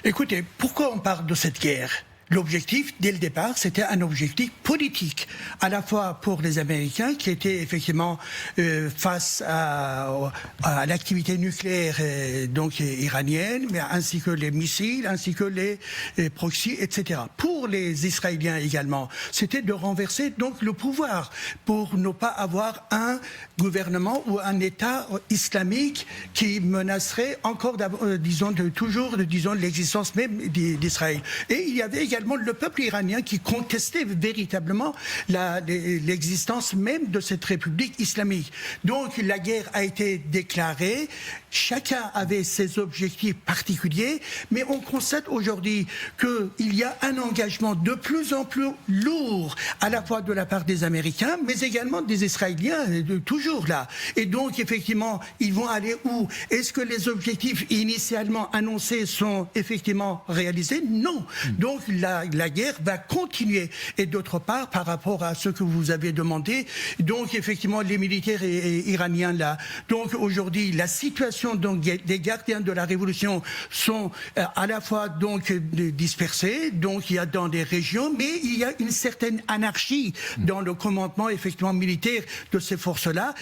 Écoutez, pourquoi on parle de cette guerre? L'objectif, dès le départ, c'était un objectif politique, à la fois pour les Américains qui étaient effectivement face à l'activité nucléaire donc iranienne, mais ainsi que les missiles, ainsi que les proxys, etc. Pour les Israéliens également, c'était de renverser donc le pouvoir pour ne pas avoir un gouvernement ou un État islamique qui menacerait encore, disons, l'existence même d'Israël. Et il y avait également le peuple iranien qui contestait véritablement l'existence même de cette république islamique. Donc la guerre a été déclarée, chacun avait ses objectifs particuliers, mais on constate aujourd'hui qu'il y a un engagement de plus en plus lourd, à la fois de la part des Américains, mais également des Israéliens, toujours là. Et donc effectivement, ils vont aller où? Est-ce que les objectifs initialement annoncés sont effectivement réalisés? Non. Donc la guerre va continuer. Et d'autre part, par rapport à ce que vous avez demandé, donc effectivement les militaires iraniens là, donc aujourd'hui la situation donc des gardiens de la révolution sont à la fois donc dispersés, donc il y a dans des régions, mais il y a une certaine anarchie dans le commandement effectivement militaire de ces forces-là,